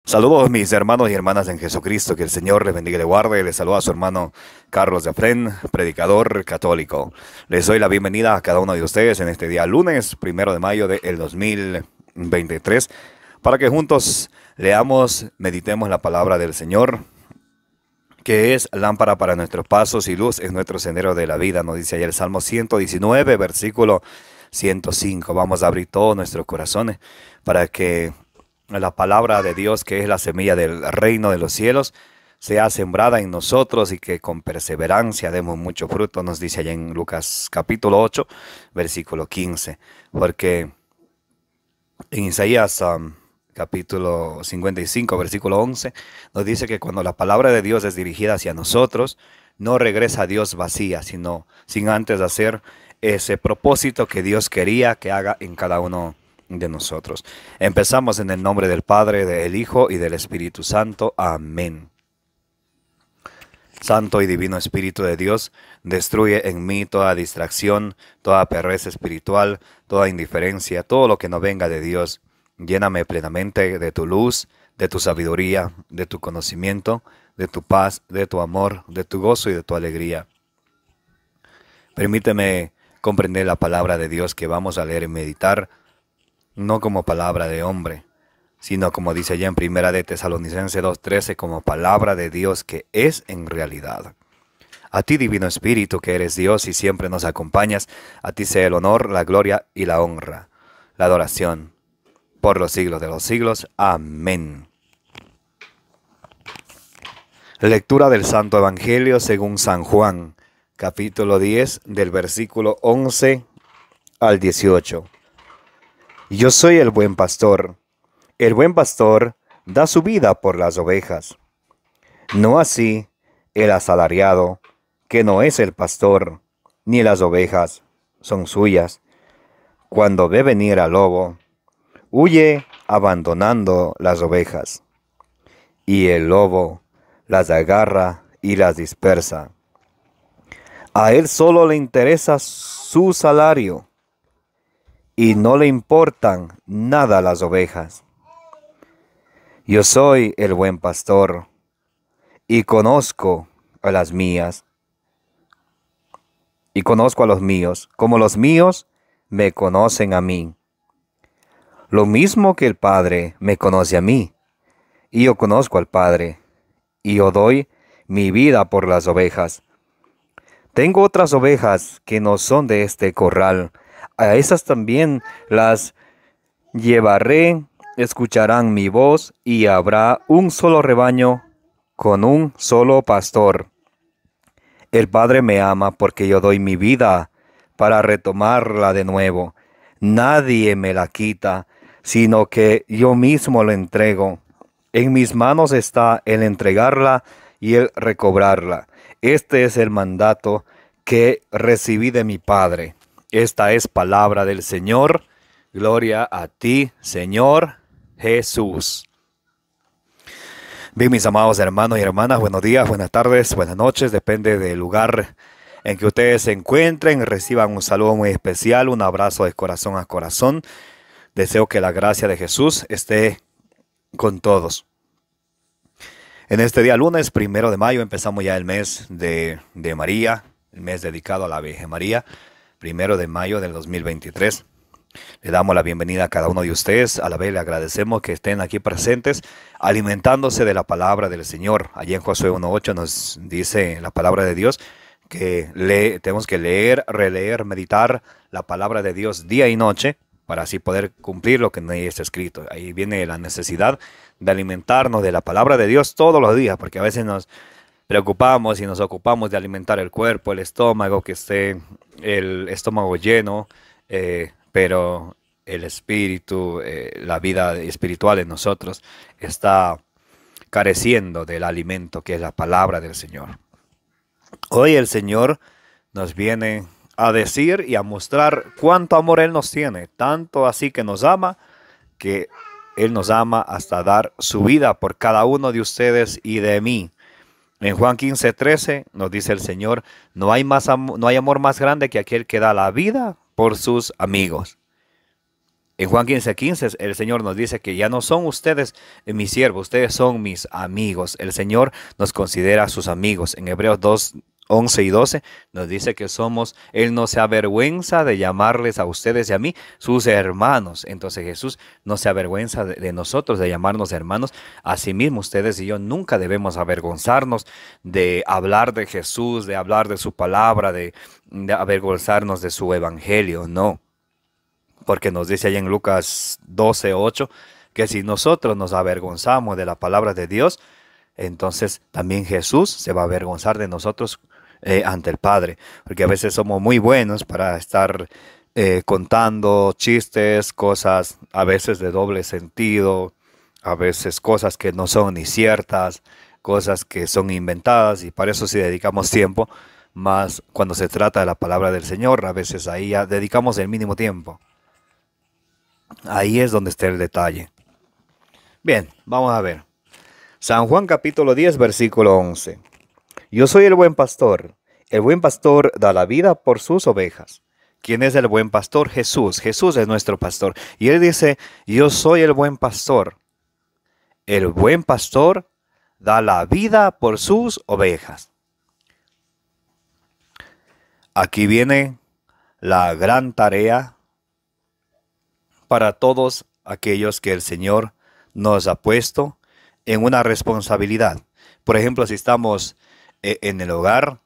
Saludos mis hermanos y hermanas en Jesucristo, que el Señor les bendiga y les guarde. Les saluda a su hermano Carlos de Fren, predicador católico. Les doy la bienvenida a cada uno de ustedes en este día lunes, 1 de mayo del 2023, para que juntos leamos, meditemos la palabra del Señor, que es lámpara para nuestros pasos y luz en nuestro sendero de la vida. Nos dice ayer el Salmo 119, versículo 105. Vamos a abrir todos nuestros corazones para que la palabra de Dios, que es la semilla del reino de los cielos, sea sembrada en nosotros y que con perseverancia demos mucho fruto, nos dice allá en Lucas capítulo 8, versículo 15. Porque en Isaías capítulo 55, versículo 11, nos dice que cuando la palabra de Dios es dirigida hacia nosotros, no regresa a Dios vacía, sino sin antes hacer ese propósito que Dios quería que haga en cada uno de nosotros. Empezamos en el nombre del Padre, del Hijo y del Espíritu Santo. Amén. Santo y divino Espíritu de Dios, destruye en mí toda distracción, toda pereza espiritual, toda indiferencia, todo lo que no venga de Dios. Lléname plenamente de tu luz, de tu sabiduría, de tu conocimiento, de tu paz, de tu amor, de tu gozo y de tu alegría. Permíteme comprender la palabra de Dios que vamos a leer y meditar, no como palabra de hombre, sino como dice allá en Primera de Tesalonicenses 2:13, como palabra de Dios que es en realidad. A ti, Divino Espíritu, que eres Dios y siempre nos acompañas, a ti sea el honor, la gloria y la honra, la adoración, por los siglos de los siglos. Amén. Lectura del Santo Evangelio según San Juan, capítulo 10, del versículo 11 al 18. Yo soy el buen pastor. El buen pastor da su vida por las ovejas. No así el asalariado, que no es el pastor, ni las ovejas son suyas. Cuando ve venir al lobo, huye abandonando las ovejas. Y el lobo las agarra y las dispersa. A él solo le interesa su salario, y no le importan nada las ovejas. Yo soy el buen pastor, y conozco a las mías, y conozco a los míos, como los míos me conocen a mí. Lo mismo que el Padre me conoce a mí, y yo conozco al Padre, y yo doy mi vida por las ovejas. Tengo otras ovejas que no son de este corral. A esas también las llevaré, escucharán mi voz, y habrá un solo rebaño con un solo pastor. El Padre me ama porque yo doy mi vida para retomarla de nuevo. Nadie me la quita, sino que yo mismo la entrego. En mis manos está el entregarla y el recobrarla. Este es el mandato que recibí de mi Padre. Esta es palabra del Señor. Gloria a ti, Señor Jesús. Bien, mis amados hermanos y hermanas, buenos días, buenas tardes, buenas noches. Depende del lugar en que ustedes se encuentren. Reciban un saludo muy especial, un abrazo de corazón a corazón. Deseo que la gracia de Jesús esté con todos. En este día lunes, 1 de mayo, empezamos ya el mes de María, el mes dedicado a la Virgen María. 1 de mayo del 2023. Le damos la bienvenida a cada uno de ustedes. A la vez le agradecemos que estén aquí presentes, alimentándose de la palabra del Señor. Allí en Josué 1:8 nos dice la palabra de Dios que tenemos que leer, releer, meditar la palabra de Dios día y noche para así poder cumplir lo que en ella está escrito. Ahí viene la necesidad de alimentarnos de la palabra de Dios todos los días, porque a veces nos preocupamos y nos ocupamos de alimentar el cuerpo, el estómago, que esté el estómago lleno, pero el espíritu, la vida espiritual en nosotros está careciendo del alimento que es la palabra del Señor. Hoy el Señor nos viene a decir y a mostrar cuánto amor Él nos tiene, tanto así que Él nos ama hasta dar su vida por cada uno de ustedes y de mí. En Juan 15:13 nos dice el Señor, no hay amor más grande que aquel que da la vida por sus amigos. En Juan 15:15 el Señor nos dice que ya no son ustedes mis siervos, ustedes son mis amigos. El Señor nos considera sus amigos. En Hebreos 2:11 y 12 nos dice que Él no se avergüenza de llamarles a ustedes y a mí sus hermanos. Entonces Jesús no se avergüenza de nosotros, de llamarnos hermanos. Asimismo, ustedes y yo nunca debemos avergonzarnos de hablar de Jesús, de hablar de su palabra, de avergonzarnos de su evangelio, no. Porque nos dice ahí en Lucas 12:8 que si nosotros nos avergonzamos de la palabra de Dios, entonces también Jesús se va a avergonzar de nosotros ante el Padre. Porque a veces somos muy buenos para estar contando chistes, cosas a veces de doble sentido, a veces cosas que no son ni ciertas, cosas que son inventadas, y para eso sí dedicamos tiempo. Más cuando se trata de la palabra del Señor, a veces ahí ya dedicamos el mínimo tiempo. Ahí es donde está el detalle. Bien, vamos a ver. San Juan capítulo 10, versículo 11. Yo soy el buen pastor. El buen pastor da la vida por sus ovejas. ¿Quién es el buen pastor? Jesús. Jesús es nuestro pastor. Y él dice, yo soy el buen pastor. El buen pastor da la vida por sus ovejas. Aquí viene la gran tarea para todos aquellos que el Señor nos ha puesto en una responsabilidad. Por ejemplo, si estamos en el hogar,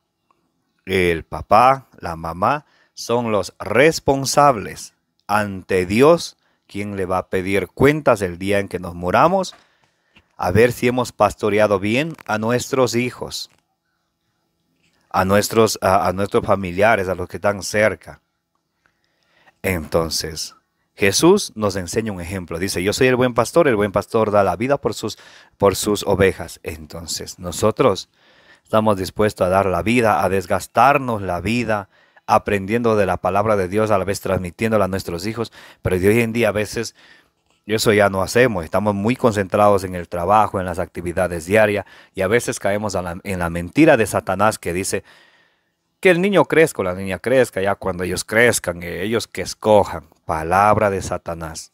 el papá, la mamá son los responsables ante Dios, quien le va a pedir cuentas el día en que nos muramos, a ver si hemos pastoreado bien a nuestros hijos, a nuestros familiares, a los que están cerca. Entonces, Jesús nos enseña un ejemplo. Dice, yo soy el buen pastor da la vida por sus ovejas. Entonces, nosotros estamos dispuestos a dar la vida, a desgastarnos la vida, aprendiendo de la palabra de Dios, a la vez transmitiéndola a nuestros hijos. Pero de hoy en día a veces eso ya no hacemos. Estamos muy concentrados en el trabajo, en las actividades diarias, y a veces caemos en la mentira de Satanás que dice que el niño crezca o la niña crezca, ya cuando ellos crezcan, ellos que escojan. Palabra de Satanás.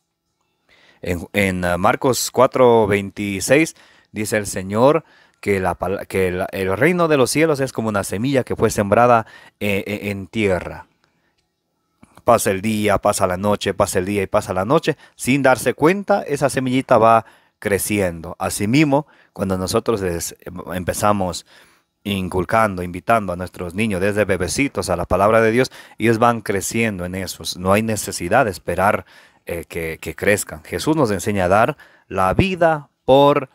En Marcos 4:26 dice el Señor que el reino de los cielos es como una semilla que fue sembrada en tierra. Pasa el día, pasa la noche, pasa el día y pasa la noche. Sin darse cuenta, esa semillita va creciendo. Asimismo, cuando nosotros empezamos inculcando, invitando a nuestros niños desde bebecitos a la palabra de Dios, ellos van creciendo en eso. No hay necesidad de esperar que crezcan. Jesús nos enseña a dar la vida por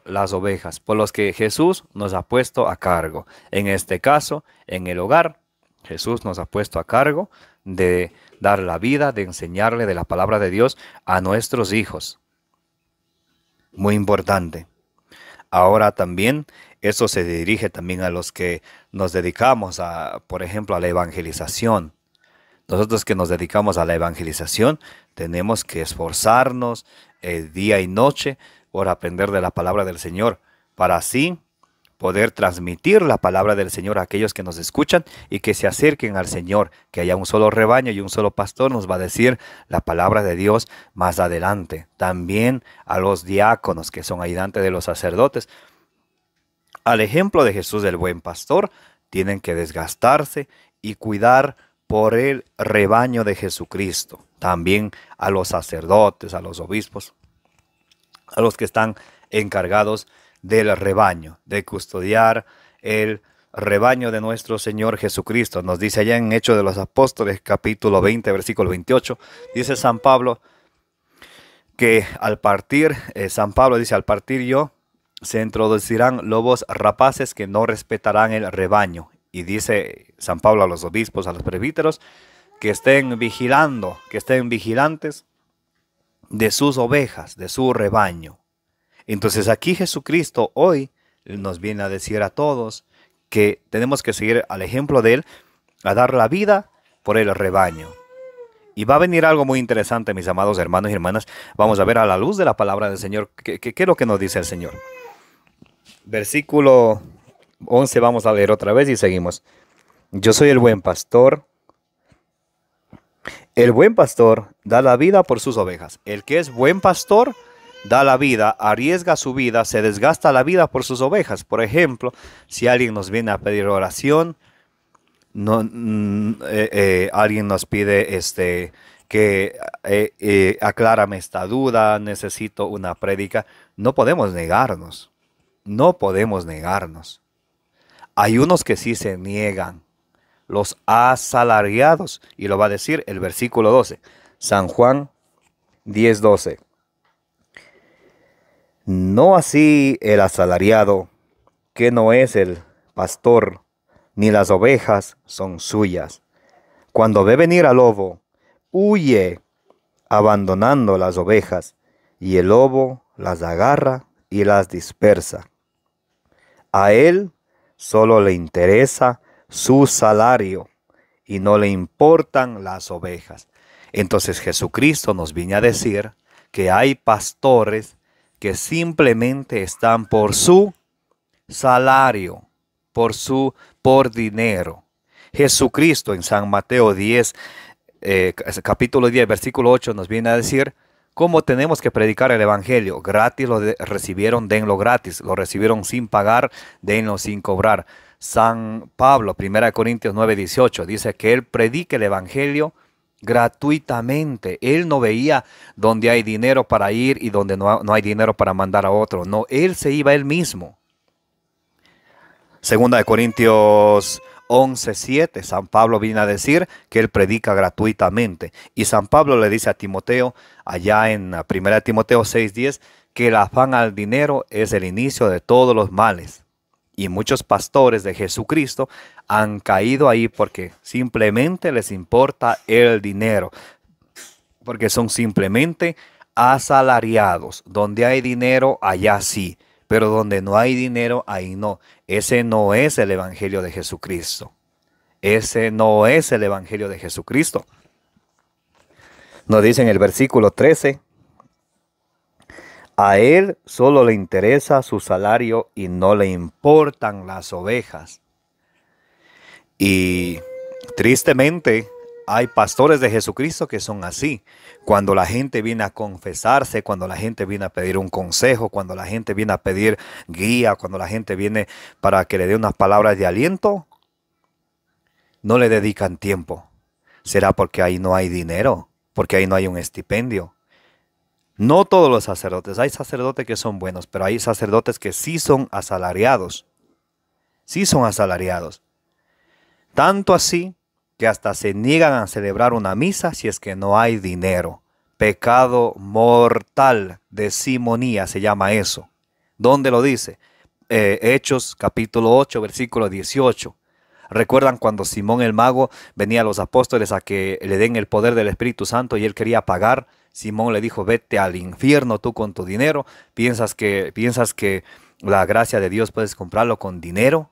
las ovejas, por los que Jesús nos ha puesto a cargo. En este caso, en el hogar, Jesús nos ha puesto a cargo de dar la vida, de enseñarle de la palabra de Dios a nuestros hijos. Muy importante. Ahora también eso se dirige también a los que nos dedicamos por ejemplo, a la evangelización. Nosotros que nos dedicamos a la evangelización tenemos que esforzarnos día y noche por aprender de la palabra del Señor, para así poder transmitir la palabra del Señor a aquellos que nos escuchan y que se acerquen al Señor, que haya un solo rebaño y un solo pastor, nos va a decir la palabra de Dios más adelante. También a los diáconos, que son ayudantes de los sacerdotes, al ejemplo de Jesús el buen pastor, tienen que desgastarse y cuidar por el rebaño de Jesucristo. También a los sacerdotes, a los obispos, a los que están encargados del rebaño, de custodiar el rebaño de nuestro Señor Jesucristo. Nos dice allá en Hechos de los Apóstoles, capítulo 20, versículo 28, dice San Pablo que al partir yo, se introducirán lobos rapaces que no respetarán el rebaño. Y dice San Pablo a los obispos, a los presbíteros, que estén vigilando, que estén vigilantes de sus ovejas, de su rebaño. Entonces aquí Jesucristo hoy nos viene a decir a todos que tenemos que seguir al ejemplo de Él, a dar la vida por el rebaño. Y va a venir algo muy interesante, mis amados hermanos y hermanas. Vamos a ver a la luz de la palabra del Señor, ¿qué es lo que nos dice el Señor? Versículo 11, vamos a leer otra vez y seguimos. Yo soy el buen pastor. El buen pastor da la vida por sus ovejas. El que es buen pastor da la vida, arriesga su vida, se desgasta la vida por sus ovejas. Por ejemplo, si alguien nos viene a pedir oración, alguien nos pide que aclárame esta duda, necesito una prédica, no podemos negarnos. No podemos negarnos. Hay unos que sí se niegan, los asalariados, y lo va a decir el versículo 12, San Juan 10:12. No así el asalariado, que no es el pastor, ni las ovejas son suyas. Cuando ve venir al lobo, huye abandonando las ovejas, y el lobo las agarra y las dispersa. A él solo le interesa su salario y no le importan las ovejas. Entonces Jesucristo nos viene a decir que hay pastores que simplemente están por su salario, por dinero. Jesucristo en San Mateo 10, capítulo 10, versículo 8 nos viene a decir cómo tenemos que predicar el evangelio. Gratis lo recibieron, denlo gratis. Lo recibieron sin pagar, denlo sin cobrar. San Pablo, 1 Corintios 9:18, dice que él predica el evangelio gratuitamente. Él no veía donde hay dinero para ir y donde no hay dinero para mandar a otro. No, él se iba él mismo. Segunda de Corintios 11:7, San Pablo viene a decir que él predica gratuitamente. Y San Pablo le dice a Timoteo, allá en 1 Timoteo 6:10, que el afán al dinero es el inicio de todos los males. Y muchos pastores de Jesucristo han caído ahí porque simplemente les importa el dinero. Porque son simplemente asalariados. Donde hay dinero, allá sí. Pero donde no hay dinero, ahí no. Ese no es el evangelio de Jesucristo. Ese no es el evangelio de Jesucristo. Nos dice en el versículo 13. A él solo le interesa su salario y no le importan las ovejas. Y tristemente hay pastores de Jesucristo que son así. Cuando la gente viene a confesarse, cuando la gente viene a pedir un consejo, cuando la gente viene a pedir guía, cuando la gente viene para que le dé unas palabras de aliento, no le dedican tiempo. ¿Será porque ahí no hay dinero? ¿Porque ahí no hay un estipendio? No todos los sacerdotes, hay sacerdotes que son buenos, pero hay sacerdotes que sí son asalariados. Sí son asalariados. Tanto así que hasta se niegan a celebrar una misa si es que no hay dinero. Pecado mortal de simonía se llama eso. ¿Dónde lo dice? Hechos capítulo 8, versículo 18. ¿Recuerdan cuando Simón el mago venía a los apóstoles a que le den el poder del Espíritu Santo y él quería pagar? Simón le dijo, vete al infierno tú con tu dinero. ¿Piensas que la gracia de Dios puedes comprarlo con dinero?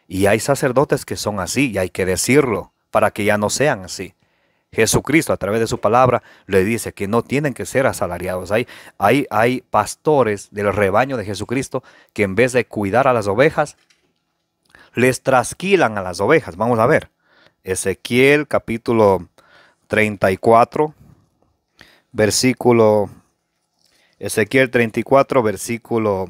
Y hay sacerdotes que son así y hay que decirlo para que ya no sean así. Jesucristo a través de su palabra le dice que no tienen que ser asalariados. Hay pastores del rebaño de Jesucristo que en vez de cuidar a las ovejas, les trasquilan a las ovejas. Vamos a ver. Ezequiel capítulo 34. Ezequiel 34, versículo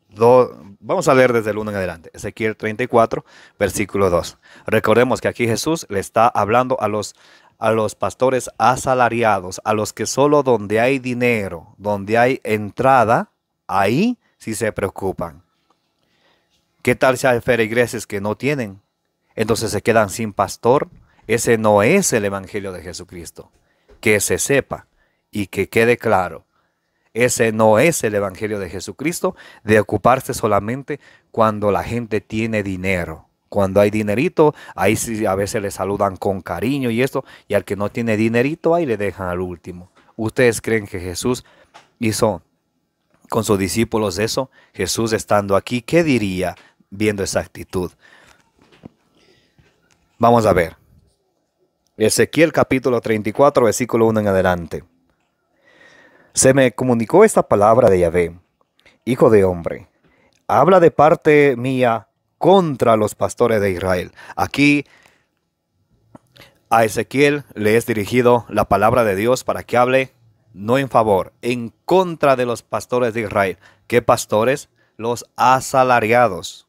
2. Vamos a leer desde el 1 en adelante. Ezequiel 34, versículo 2. Recordemos que aquí Jesús le está hablando a los pastores asalariados, a los que solo donde hay dinero, donde hay entrada, ahí sí se preocupan. ¿Qué tal si hay feligreses que no tienen? Entonces se quedan sin pastor. Ese no es el evangelio de Jesucristo. Que se sepa y que quede claro. Ese no es el evangelio de Jesucristo, de ocuparse solamente cuando la gente tiene dinero. Cuando hay dinerito, ahí sí a veces le saludan con cariño y esto, y al que no tiene dinerito, ahí le dejan al último. ¿Ustedes creen que Jesús hizo con sus discípulos eso? Jesús estando aquí, ¿qué diría viendo esa actitud? Vamos a ver. Ezequiel capítulo 34, versículo 1 en adelante. Se me comunicó esta palabra de Yahvé, hijo de hombre, habla de parte mía contra los pastores de Israel. Aquí A Ezequiel le es dirigido la palabra de Dios para que hable no en favor, en contra de los pastores de Israel. ¿Qué pastores? Los asalariados.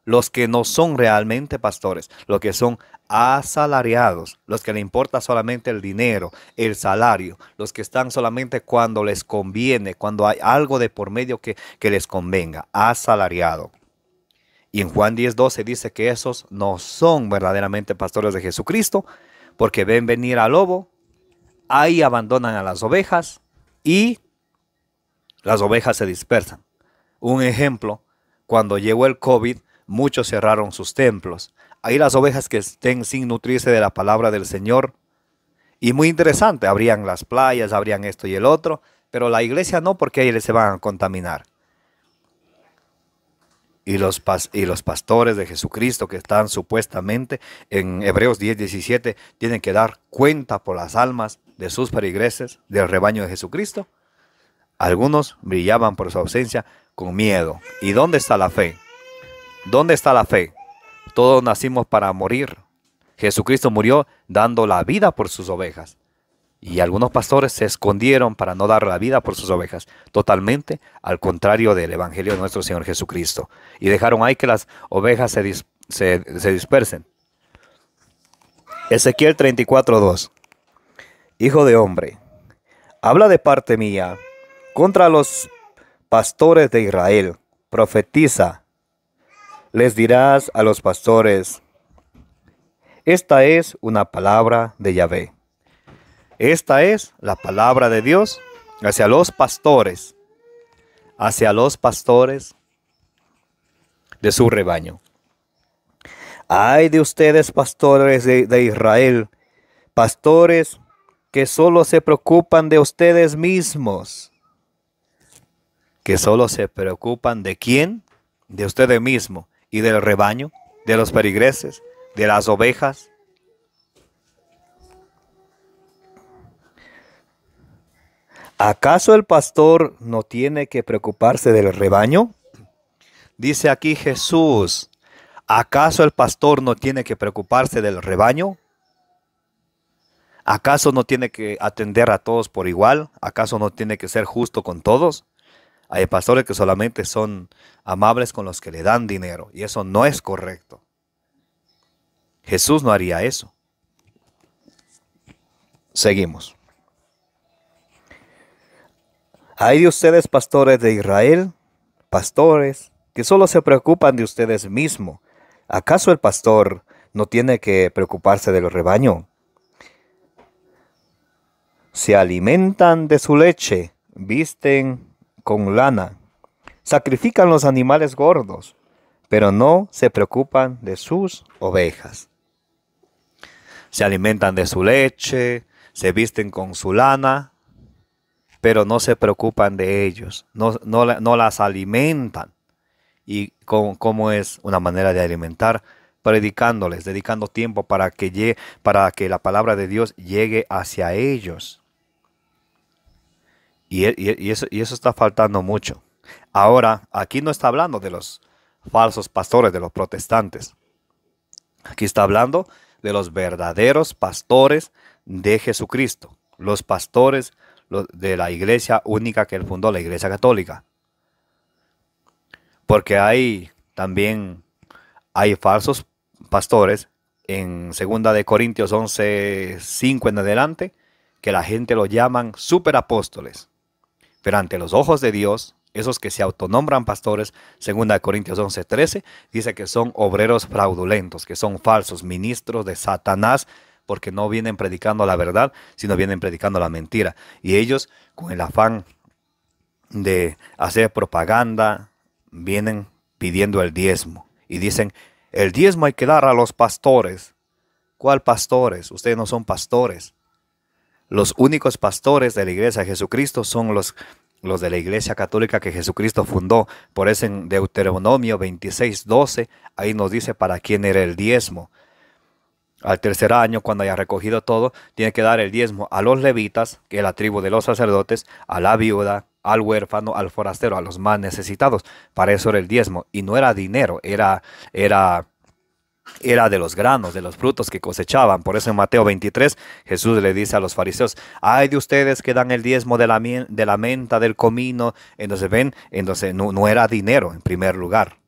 Los que no son realmente pastores, los que son asalariados, los que le importa solamente el dinero, el salario, los que están solamente cuando les conviene, cuando hay algo de por medio que les convenga, asalariado. Y en Juan 10:12 dice que esos no son verdaderamente pastores de Jesucristo, porque ven venir al lobo, ahí abandonan a las ovejas y las ovejas se dispersan. Un ejemplo, cuando llegó el COVID, muchos cerraron sus templos. Ahí las ovejas que estén sin nutrirse de la palabra del Señor. Y muy interesante, abrían las playas, abrían esto y el otro, pero la iglesia no, porque ahí se van a contaminar. Y los pastores de Jesucristo que están supuestamente en Hebreos 10:17 tienen que dar cuenta por las almas de sus feligreses del rebaño de Jesucristo. Algunos brillaban por su ausencia con miedo. ¿Y dónde está la fe? ¿Dónde está la fe? Todos nacimos para morir. Jesucristo murió dando la vida por sus ovejas. Y algunos pastores se escondieron para no dar la vida por sus ovejas. Totalmente al contrario del evangelio de nuestro Señor Jesucristo. Y dejaron ahí que las ovejas se dispersen. Ezequiel 34:2. Hijo de hombre, habla de parte mía contra los pastores de Israel. Profetiza. Les dirás a los pastores, esta es una palabra de Yahvé. Esta es la palabra de Dios hacia los pastores de su rebaño. Ay de ustedes, pastores de Israel, pastores que solo se preocupan de ustedes mismos. ¿Que solo se preocupan de quién? De ustedes mismos. ¿Y del rebaño? ¿De los feligreses? ¿De las ovejas? ¿Acaso el pastor no tiene que preocuparse del rebaño? Dice aquí Jesús, ¿acaso el pastor no tiene que preocuparse del rebaño? ¿Acaso no tiene que atender a todos por igual? ¿Acaso no tiene que ser justo con todos? Hay pastores que solamente son amables con los que le dan dinero, y eso no es correcto. Jesús no haría eso. Seguimos. Hay de ustedes, pastores de Israel, pastores que solo se preocupan de ustedes mismos. ¿Acaso el pastor no tiene que preocuparse del rebaño? Se alimentan de su leche, visten con lana, sacrifican los animales gordos, pero no se preocupan de sus ovejas. Se alimentan de su leche, se visten con su lana, pero no se preocupan de ellos, no las alimentan. ¿Y cómo es una manera de alimentar? Predicándoles, dedicando tiempo para que la palabra de Dios llegue hacia ellos. Y eso está faltando mucho. Ahora, aquí no está hablando de los falsos pastores, de los protestantes. Aquí está hablando de los verdaderos pastores de Jesucristo. Los pastores de la iglesia única que él fundó, la iglesia católica. Porque hay falsos pastores en 2 de Corintios 11:5 en adelante, que la gente lo llaman superapóstoles. Pero ante los ojos de Dios, esos que se autonombran pastores, 2 de Corintios 11:13, dice que son obreros fraudulentos, que son falsos ministros de Satanás, porque no vienen predicando la verdad, sino vienen predicando la mentira. Y ellos, con el afán de hacer propaganda, vienen pidiendo el diezmo. Y dicen, el diezmo hay que dar a los pastores. ¿Cuál pastores? Ustedes no son pastores. Los únicos pastores de la iglesia de Jesucristo son los de la iglesia católica que Jesucristo fundó. Por eso en Deuteronomio 26:12, ahí nos dice para quién era el diezmo. Al tercer año, cuando haya recogido todo, tiene que dar el diezmo a los levitas, que es la tribu de los sacerdotes, a la viuda, al huérfano, al forastero, a los más necesitados. Para eso era el diezmo. Y no era dinero, era era de los granos, de los frutos que cosechaban. Por eso en Mateo 23 Jesús le dice a los fariseos: ay de ustedes que dan el diezmo de la menta, del comino. Entonces ven, entonces no era dinero en primer lugar.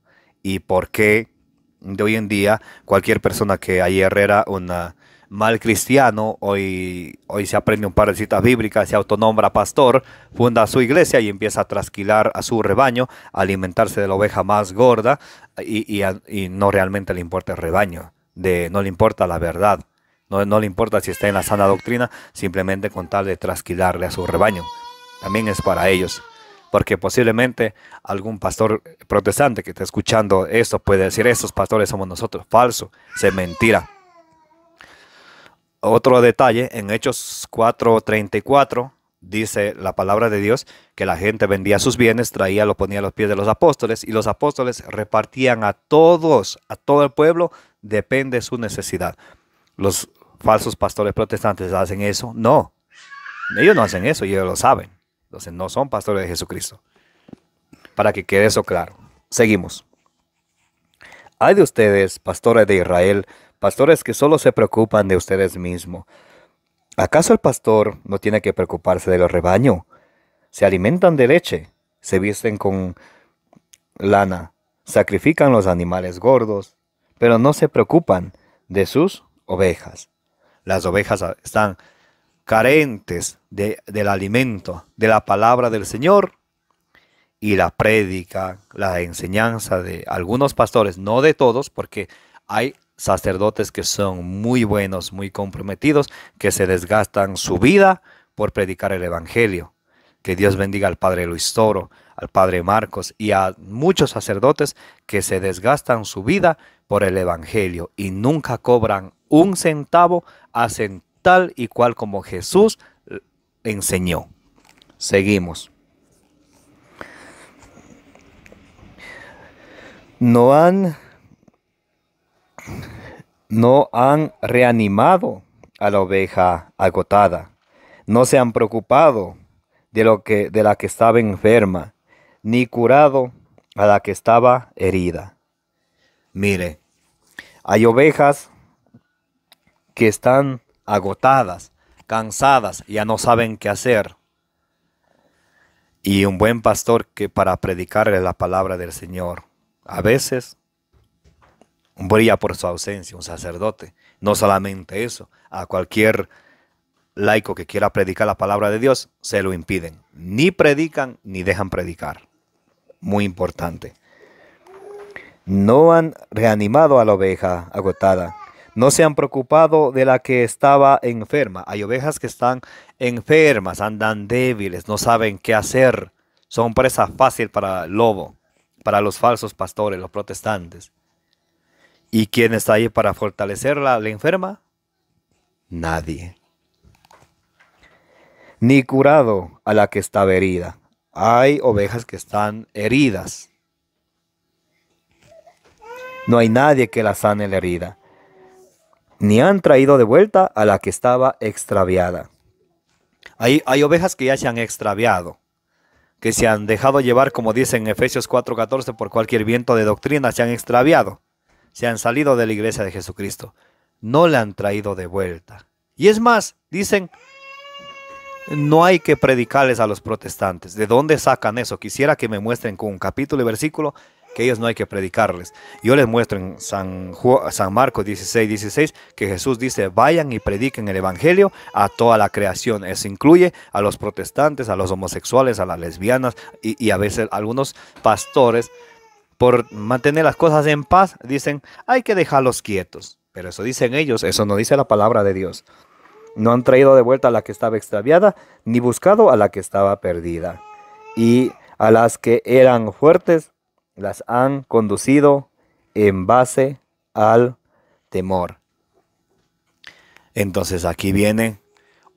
¿Y por qué de hoy en día cualquier persona que ayer era un mal cristiano, hoy se aprende un par de citas bíblicas, se autonombra pastor, funda su iglesia y empieza a trasquilar a su rebaño, a alimentarse de la oveja más gorda y no realmente le importa el rebaño, no le importa la verdad, no le importa si está en la sana doctrina, simplemente con tal de trasquilarle a su rebaño? También es para ellos. Porque posiblemente algún pastor protestante que esté escuchando esto puede decir: estos pastores somos nosotros. Falso, es mentira. Otro detalle, en Hechos 4:34 dice la palabra de Dios que la gente vendía sus bienes, lo ponía a los pies de los apóstoles y los apóstoles repartían a todos, a todo el pueblo, depende de su necesidad. ¿Los falsos pastores protestantes hacen eso? No, ellos no hacen eso y ellos lo saben. Entonces no son pastores de Jesucristo. Para que quede eso claro. Seguimos. Hay de ustedes, pastores de Israel, pastores que solo se preocupan de ustedes mismos. ¿Acaso el pastor no tiene que preocuparse del rebaño? Se alimentan de leche, se visten con lana, sacrifican los animales gordos, pero no se preocupan de sus ovejas. Las ovejas están carentes del alimento, de la palabra del Señor, y la prédica, la enseñanza de algunos pastores, no de todos, porque hay sacerdotes que son muy buenos, muy comprometidos, que se desgastan su vida por predicar el evangelio. Que Dios bendiga al padre Luis Toro, al padre Marcos y a muchos sacerdotes que se desgastan su vida por el evangelio y nunca cobran un centavo, hacen tal y cual como Jesús enseñó. Seguimos. No han reanimado a la oveja agotada. No se han preocupado de la que estaba enferma, ni curado a la que estaba herida. Mire, hay ovejas que están agotadas, cansadas, ya no saben qué hacer. Y un buen pastor que para predicarle la palabra del Señor, a veces brilla por su ausencia, un sacerdote. No solamente eso, a cualquier laico que quiera predicar la palabra de Dios, se lo impiden. Ni predican ni dejan predicar. Muy importante. No han reanimado a la oveja agotada. No se han preocupado de la que estaba enferma. Hay ovejas que están enfermas, andan débiles, no saben qué hacer. Son presa fácil para el lobo, para los falsos pastores, los protestantes. ¿Y quién está ahí para fortalecerla, la enferma? Nadie. Ni curado a la que estaba herida. Hay ovejas que están heridas. No hay nadie que la sane la herida. Ni han traído de vuelta a la que estaba extraviada. Hay ovejas que ya se han extraviado, que se han dejado llevar, como dice en Efesios 4:14, por cualquier viento de doctrina, se han extraviado, se han salido de la iglesia de Jesucristo. No la han traído de vuelta. Y es más, dicen, no hay que predicarles a los protestantes. ¿De dónde sacan eso? Quisiera que me muestren con un capítulo y versículo que ellos no hay que predicarles. Yo les muestro en San Marcos 16:16 que Jesús dice: vayan y prediquen el evangelio a toda la creación. Eso incluye a los protestantes, a los homosexuales, a las lesbianas y a veces algunos pastores, por mantener las cosas en paz, dicen: hay que dejarlos quietos. Pero eso dicen ellos, eso no dice la palabra de Dios. No han traído de vuelta a la que estaba extraviada, ni buscado a la que estaba perdida. Y a las que eran fuertes, las han conducido en base al temor. Entonces aquí viene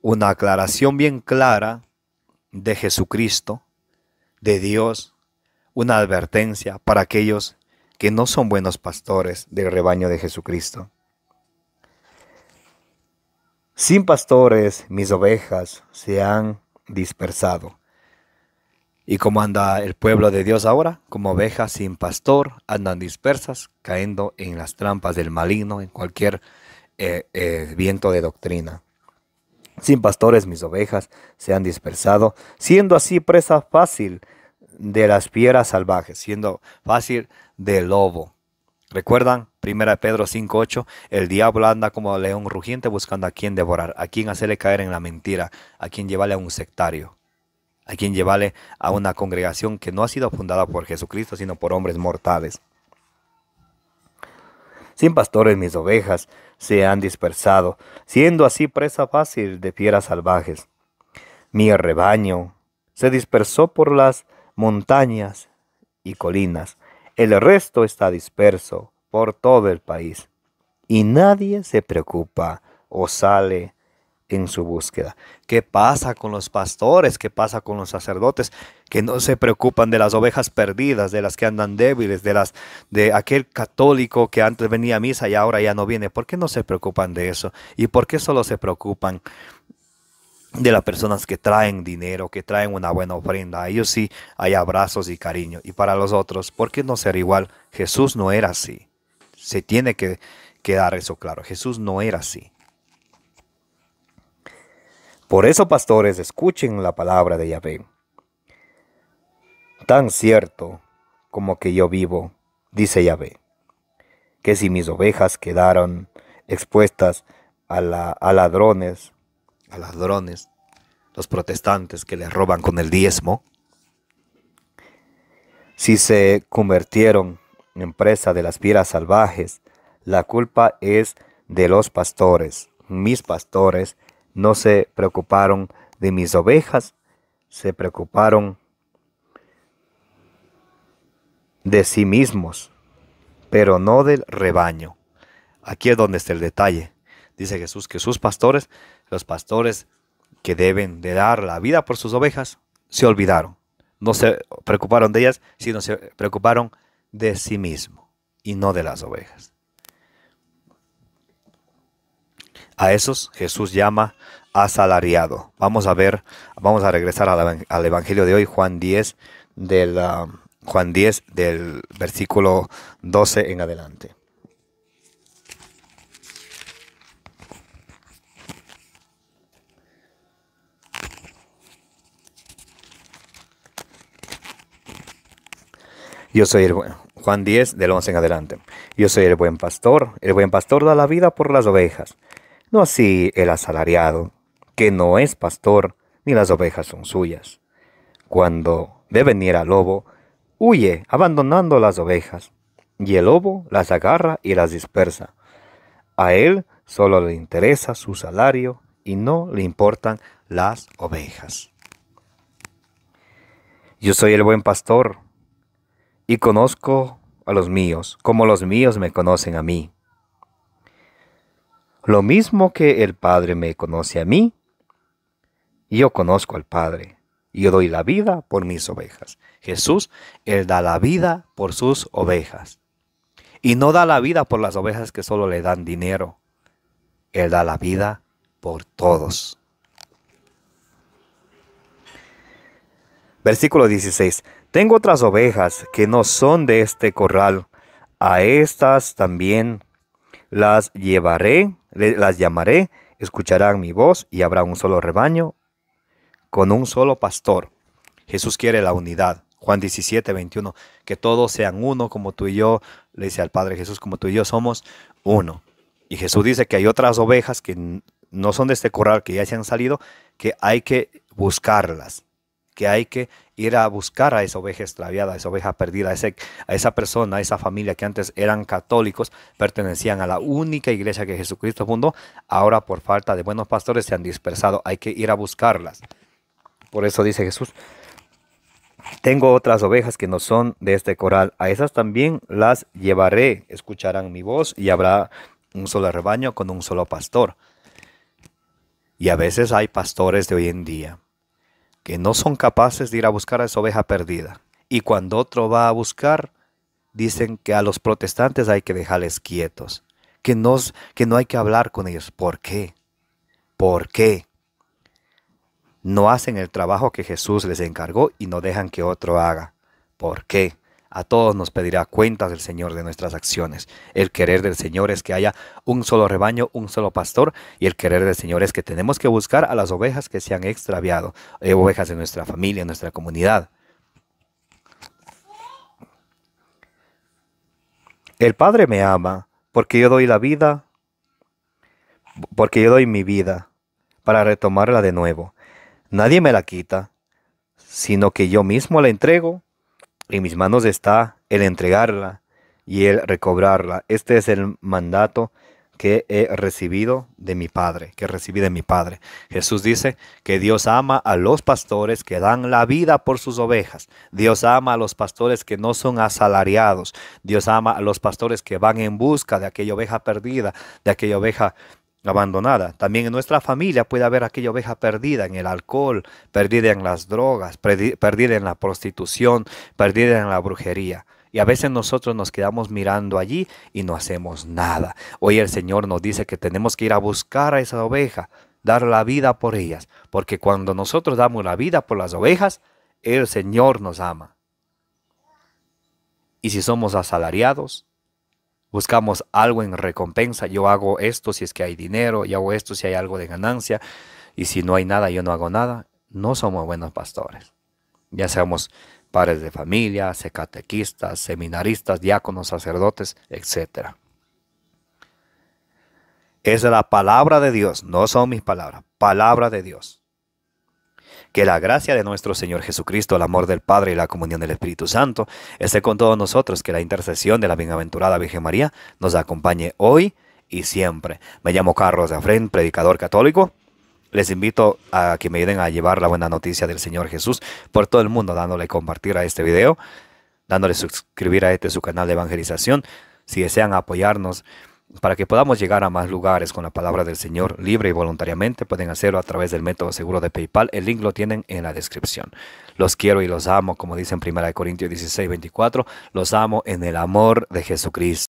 una aclaración bien clara de Jesucristo, de Dios, una advertencia para aquellos que no son buenos pastores del rebaño de Jesucristo. Sin pastores, mis ovejas se han dispersado. ¿Y cómo anda el pueblo de Dios ahora? Como ovejas sin pastor, andan dispersas, cayendo en las trampas del maligno, en cualquier viento de doctrina. Sin pastores mis ovejas se han dispersado, siendo así presa fácil de las fieras salvajes, siendo fácil del lobo. ¿Recuerdan? 1 Pedro 5:8, el diablo anda como león rugiente buscando a quien devorar, a quien hacerle caer en la mentira, a quien llevarle a un sectario, a quien llevarle a una congregación que no ha sido fundada por Jesucristo, sino por hombres mortales. Sin pastores mis ovejas se han dispersado, siendo así presa fácil de fieras salvajes. Mi rebaño se dispersó por las montañas y colinas. El resto está disperso por todo el país. Y nadie se preocupa o sale en su búsqueda. ¿Qué pasa con los pastores? ¿Qué pasa con los sacerdotes que no se preocupan de las ovejas perdidas, de las que andan débiles, de aquel católico que antes venía a misa y ahora ya no viene? ¿Por qué no se preocupan de eso? ¿Y por qué solo se preocupan de las personas que traen dinero, que traen una buena ofrenda? A ellos sí hay abrazos y cariño. Y para los otros, ¿por qué no ser igual? Jesús no era así. Se tiene que quedar eso claro. Jesús no era así. Por eso, pastores, escuchen la palabra de Yahvé. Tan cierto como que yo vivo, dice Yahvé, que si mis ovejas quedaron expuestas a ladrones, los protestantes que les roban con el diezmo, si se convirtieron en presa de las fieras salvajes, la culpa es de los pastores. Mis pastores no se preocuparon de mis ovejas, se preocuparon de sí mismos, pero no del rebaño. Aquí es donde está el detalle. Dice Jesús que sus pastores, los pastores que deben de dar la vida por sus ovejas, se olvidaron. No se preocuparon de ellas, sino se preocuparon de sí mismo y no de las ovejas. A esos Jesús llama asalariado. Vamos a regresar al Evangelio de hoy, Juan 10, del versículo 12 en adelante. Juan 10, del 11 en adelante. Yo soy el buen pastor da la vida por las ovejas. No así el asalariado, que no es pastor, ni las ovejas son suyas. Cuando ve venir al lobo, huye abandonando las ovejas, y el lobo las agarra y las dispersa. A él solo le interesa su salario y no le importan las ovejas. Yo soy el buen pastor y conozco a los míos, como los míos me conocen a mí. Lo mismo que el Padre me conoce a mí, yo conozco al Padre. Yo doy la vida por mis ovejas. Jesús, Él da la vida por sus ovejas. Y no da la vida por las ovejas que solo le dan dinero. Él da la vida por todos. Versículo 16. Tengo otras ovejas que no son de este corral. A estas también las llamaré, escucharán mi voz y habrá un solo rebaño con un solo pastor. Jesús quiere la unidad. Juan 17, 21, que todos sean uno como tú y yo, le dice al Padre Jesús, como tú y yo somos uno. Y Jesús dice que hay otras ovejas que no son de este corral, que ya se han salido, que hay que buscarlas, que hay que ir a buscar a esa oveja extraviada, a esa oveja perdida, a esa persona, a esa familia que antes eran católicos, pertenecían a la única iglesia que Jesucristo fundó, ahora por falta de buenos pastores se han dispersado, hay que ir a buscarlas. Por eso dice Jesús, tengo otras ovejas que no son de este corral, a esas también las llevaré, escucharán mi voz y habrá un solo rebaño con un solo pastor. Y a veces hay pastores de hoy en día que no son capaces de ir a buscar a esa oveja perdida. Y cuando otro va a buscar, dicen que a los protestantes hay que dejarles quietos, que no hay que hablar con ellos. ¿Por qué? ¿Por qué? no hacen el trabajo que Jesús les encargó y no dejan que otro haga. ¿Por qué? A todos nos pedirá cuentas el Señor de nuestras acciones. El querer del Señor es que haya un solo rebaño, un solo pastor, y el querer del Señor es que tenemos que buscar a las ovejas que se han extraviado, ovejas de nuestra familia, de nuestra comunidad. El Padre me ama porque yo doy la vida, porque yo doy mi vida para retomarla de nuevo. Nadie me la quita, sino que yo mismo la entrego. En mis manos está el entregarla y el recobrarla. Este es el mandato que he recibido de mi Padre, que recibí de mi Padre. Jesús dice que Dios ama a los pastores que dan la vida por sus ovejas. Dios ama a los pastores que no son asalariados. Dios ama a los pastores que van en busca de aquella oveja perdida, de aquella oveja abandonada. También en nuestra familia puede haber aquella oveja perdida en el alcohol, perdida en las drogas, perdida en la prostitución, perdida en la brujería. Y a veces nosotros nos quedamos mirando allí y no hacemos nada. Hoy el Señor nos dice que tenemos que ir a buscar a esa oveja, dar la vida por ellas, porque cuando nosotros damos la vida por las ovejas, el Señor nos ama. Y si somos asalariados, buscamos algo en recompensa. Yo hago esto si es que hay dinero, yo hago esto si hay algo de ganancia, y si no hay nada, yo no hago nada. No somos buenos pastores. Ya seamos padres de familia, catequistas, seminaristas, diáconos, sacerdotes, etc. Esa es la palabra de Dios, no son mis palabras, palabra de Dios. Que la gracia de nuestro Señor Jesucristo, el amor del Padre y la comunión del Espíritu Santo esté con todos nosotros. Que la intercesión de la bienaventurada Virgen María nos acompañe hoy y siempre. Me llamo Carlos de Afrén, predicador católico. Les invito a que me ayuden a llevar la buena noticia del Señor Jesús por todo el mundo, dándole compartir a este video, dándole suscribir a su canal de evangelización. Si desean apoyarnos para que podamos llegar a más lugares con la palabra del Señor libre y voluntariamente, pueden hacerlo a través del método seguro de PayPal. El link lo tienen en la descripción. Los quiero y los amo, como dice en 1 Corintios 16:24, los amo en el amor de Jesucristo.